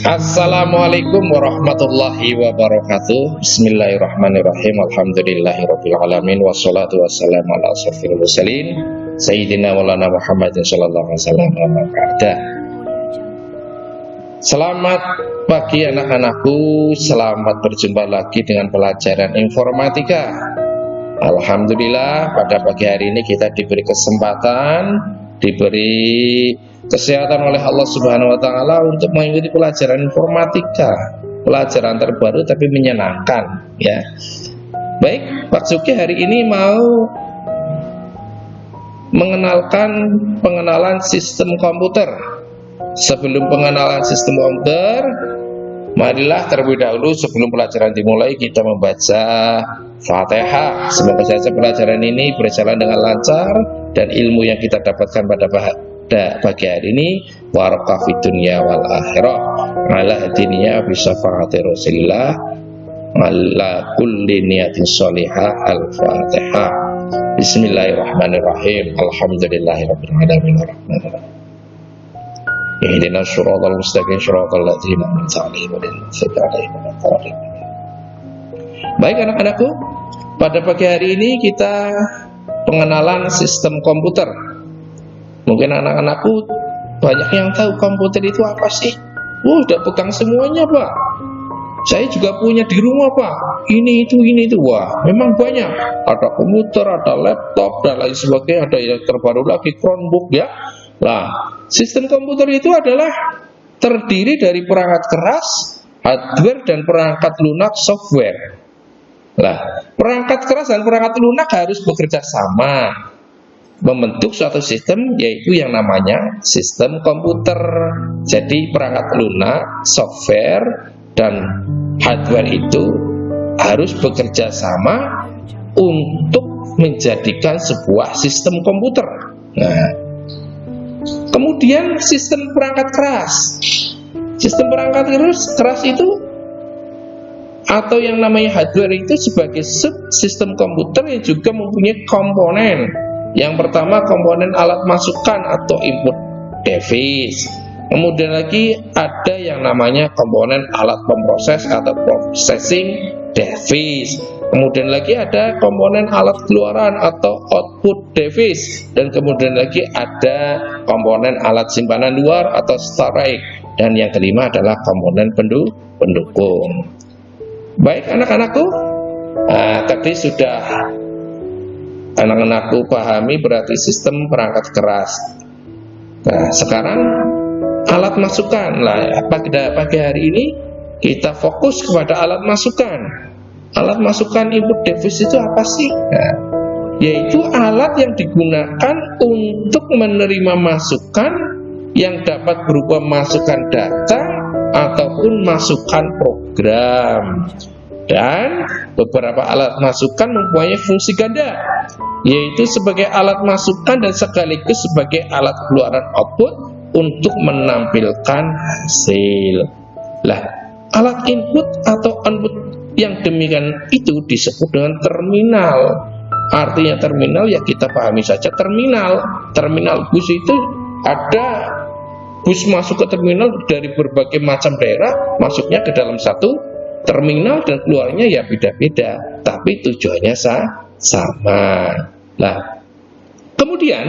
Assalamualaikum warahmatullahi wabarakatuh. Bismillahirrahmanirrahim. Alhamdulillahirabbil alamin wassalatu wassalamu ala asyrofil mursalin sayyidina maulana Muhammadin sallallahu alaihi wasallam. Selamat pagi anak-anakku, selamat berjumpa lagi dengan pelajaran informatika. Alhamdulillah pada pagi hari ini kita diberi kesempatan, diberi kesehatan oleh Allah Subhanahu wa taala untuk mengikuti pelajaran informatika, pelajaran terbaru tapi menyenangkan ya. Baik, Pak Suki hari ini mau pengenalan sistem komputer. Sebelum pengenalan sistem komputer, marilah terlebih dahulu sebelum pelajaran dimulai kita membaca Fatihah. Semoga saja pelajaran ini berjalan dengan lancar dan ilmu yang kita dapatkan pada pagi hari ini barakah fid dunya wal akhirah ala hadiniya bi syafaati Rasulillah ala kulli niyatin sholihah. Al-Fatihah. Bismillahirrahmanirrahim. Alhamdulillahirabbil alamin arrahmanirrahim. Ihdinas shiratal mustaqim shiratal ladzina an'amta 'alaihim. Baik anak-anakku, pada pagi hari ini kita pengenalan sistem komputer. Mungkin anak-anakku banyak yang tahu komputer itu apa sih? Udah pegang semuanya Pak. Saya juga punya di rumah Pak. Ini itu. Wah, memang banyak. Ada komputer, ada laptop, dan lain sebagainya. Ada yang terbaru lagi Chromebook ya. Nah, sistem komputer itu adalah terdiri dari perangkat keras, hardware, dan perangkat lunak software. Nah, perangkat keras dan perangkat lunak harus bekerja sama membentuk suatu sistem, yaitu yang namanya sistem komputer. Jadi perangkat lunak, software, dan hardware itu harus bekerja sama untuk menjadikan sebuah sistem komputer. Nah, kemudian sistem perangkat keras. Sistem perangkat keras itu atau yang namanya hardware itu sebagai subsistem komputer yang juga mempunyai komponen. Yang pertama komponen alat masukan atau input device. Kemudian lagi ada yang namanya komponen alat pemproses atau processing device. Kemudian lagi ada komponen alat keluaran atau output device. Dan kemudian lagi ada komponen alat simpanan luar atau storage. Dan yang kelima adalah komponen pendukung. Baik anak-anakku, tadi sudah anak-anakku pahami berarti sistem perangkat keras. Nah, sekarang alat masukan. Nah, pada pagi hari ini kita fokus kepada alat masukan. Alat masukan input device itu apa sih? Nah, yaitu alat yang digunakan untuk menerima masukan yang dapat berupa masukan data ataupun masukan program. Dan beberapa alat masukan mempunyai fungsi ganda, yaitu sebagai alat masukan dan sekaligus sebagai alat keluaran output untuk menampilkan hasil. Lah, alat input atau output yang demikian itu disebut dengan terminal. Artinya terminal ya kita pahami saja terminal. Terminal bus itu ada bus masuk ke terminal dari berbagai macam daerah, masuknya ke dalam satu terminal dan keluarnya ya beda-beda, tapi tujuannya sama. Nah, kemudian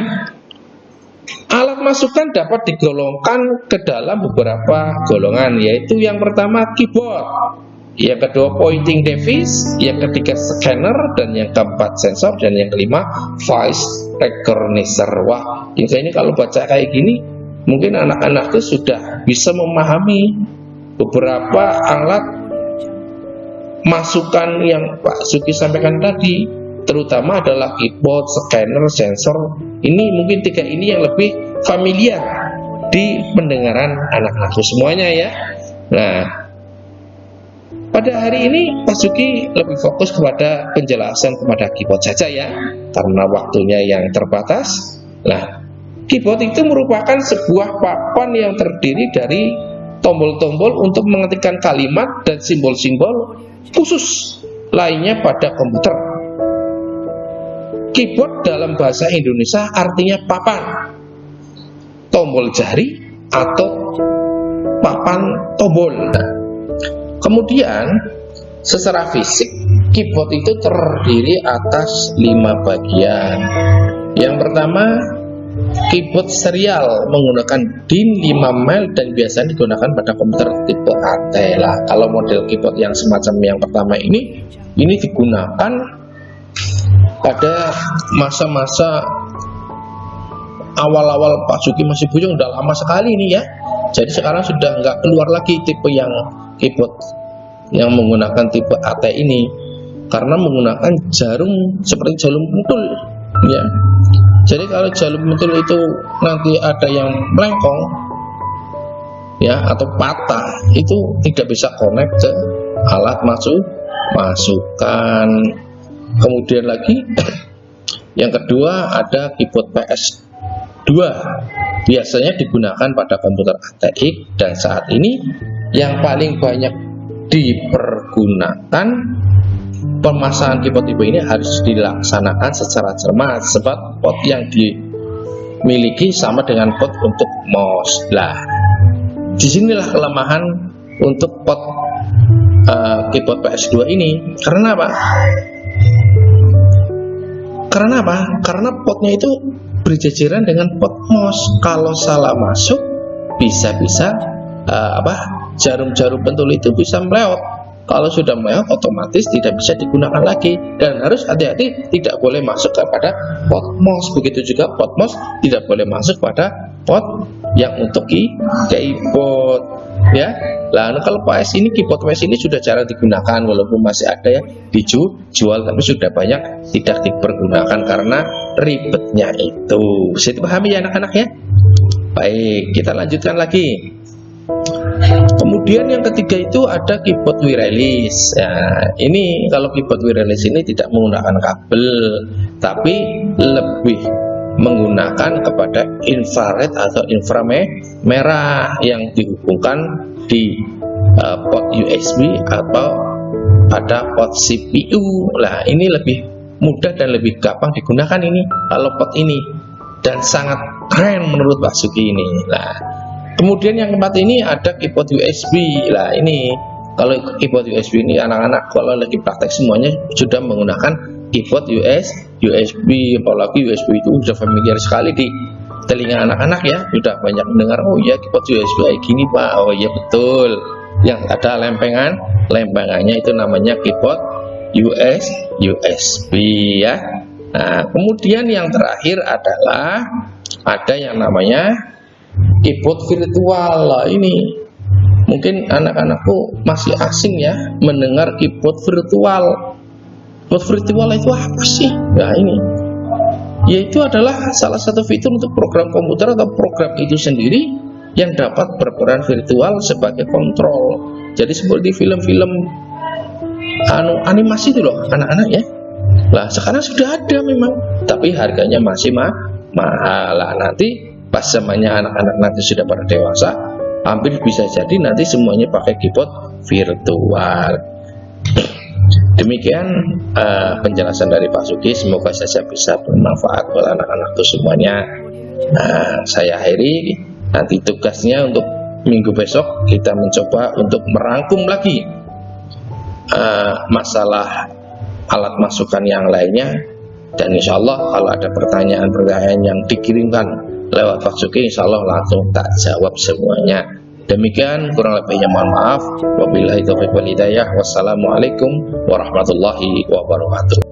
alat masukan dapat digolongkan ke dalam beberapa golongan, yaitu yang pertama keyboard, yang kedua pointing device, yang ketiga scanner, dan yang keempat sensor, dan yang kelima voice recognizer. Wah, ini kalau baca kayak gini mungkin anak-anak itu sudah bisa memahami beberapa alat masukan yang Pak Suki sampaikan tadi, terutama adalah keyboard, scanner, sensor. Ini mungkin tiga ini yang lebih familiar di pendengaran anak-anakku semuanya ya. Nah, pada hari ini Pak Suki lebih fokus kepada penjelasan kepada keyboard saja ya, karena waktunya yang terbatas. Nah, keyboard itu merupakan sebuah papan yang terdiri dari tombol-tombol untuk mengetikkan kalimat dan simbol-simbol khusus lainnya pada komputer. Keyboard dalam bahasa Indonesia artinya papan, tombol jari, atau papan tombol. Nah, kemudian secara fisik keyboard itu terdiri atas 5 bagian. Yang pertama, keyboard serial menggunakan DIN 5 mile dan biasanya digunakan pada komputer tipe AT lah. Kalau model keyboard yang semacam yang pertama ini digunakan pada masa-masa awal-awal Pak Suki masih bujung, udah lama sekali ini ya. Jadi sekarang sudah nggak keluar lagi tipe yang keyboard yang menggunakan tipe AT ini, karena menggunakan jarum seperti jarum pentul ya. Jadi kalau jarum pentul itu nanti ada yang melengkong ya atau patah, itu tidak bisa connect ke alat masukan. Kemudian lagi yang kedua ada keyboard PS2, biasanya digunakan pada komputer ATX, dan saat ini yang paling banyak dipergunakan pemasangan keyboard tipe ini harus dilaksanakan secara cermat, sebab port yang dimiliki sama dengan port untuk mouse. Lah, disinilah kelemahan untuk port keyboard PS2 ini. Karena apa? Karena portnya itu berjajaran dengan port mouse. Kalau salah masuk, bisa-bisa jarum-jarum pentul itu bisa melewat. Kalau sudah melewat, otomatis tidak bisa digunakan lagi, dan harus hati-hati tidak boleh masuk kepada port mouse. Begitu juga port mouse tidak boleh masuk pada port yang untuk keyboard ya. Nah, kalau PS ini, keyboard PS ini sudah jarang digunakan, walaupun masih ada ya dijual, tapi sudah banyak tidak dipergunakan karena ribetnya itu. Bisa dipahami ya anak-anak ya. Baik, kita lanjutkan lagi. Kemudian yang ketiga itu ada keyboard wireless. Nah, ini kalau keyboard wireless ini tidak menggunakan kabel, tapi lebih menggunakan kepada infrared atau inframerah yang dihubungkan di port USB atau pada port CPU. Nah, ini lebih mudah dan lebih gampang digunakan ini kalau port ini, dan sangat keren menurut Pak Suki ini. Nah, kemudian yang keempat ini ada keyboard USB. Lah, ini kalau keyboard USB ini anak-anak kalau lagi praktek semuanya sudah menggunakan keyboard USB, apalagi USB itu sudah familiar sekali di telinga anak-anak ya, sudah banyak mendengar, oh ya keyboard USB kayak gini Pak. Oh iya betul, yang ada lempengannya itu namanya keyboard USB ya. Nah, kemudian yang terakhir adalah ada yang namanya keyboard virtual. Lah, ini mungkin anak-anakku masih asing ya mendengar keyboard virtual. Keyboard virtual itu apa sih? Nah, ini yaitu adalah salah satu fitur untuk program komputer atau program itu sendiri yang dapat berperan virtual sebagai kontrol. Jadi seperti film-film animasi itu loh anak-anak ya. Lah, sekarang sudah ada memang, tapi harganya masih mahal. Lah, nanti pas zamannya anak-anak nanti sudah pada dewasa, hampir bisa jadi nanti semuanya pakai keyboard virtual. Demikian penjelasan dari Pak Suki, semoga saja bisa bermanfaat buat anak-anakku semuanya. Saya akhiri, nanti tugasnya untuk minggu besok kita mencoba untuk merangkum lagi masalah alat masukan yang lainnya, dan insya Allah kalau ada pertanyaan-pertanyaan yang dikirimkan lewat Pak Suki, insya Allah langsung tak jawab semuanya. Demikian, kurang lebihnya mohon maaf. Wabillahi taufiq wal hidayah. Wassalamualaikum warahmatullahi wabarakatuh.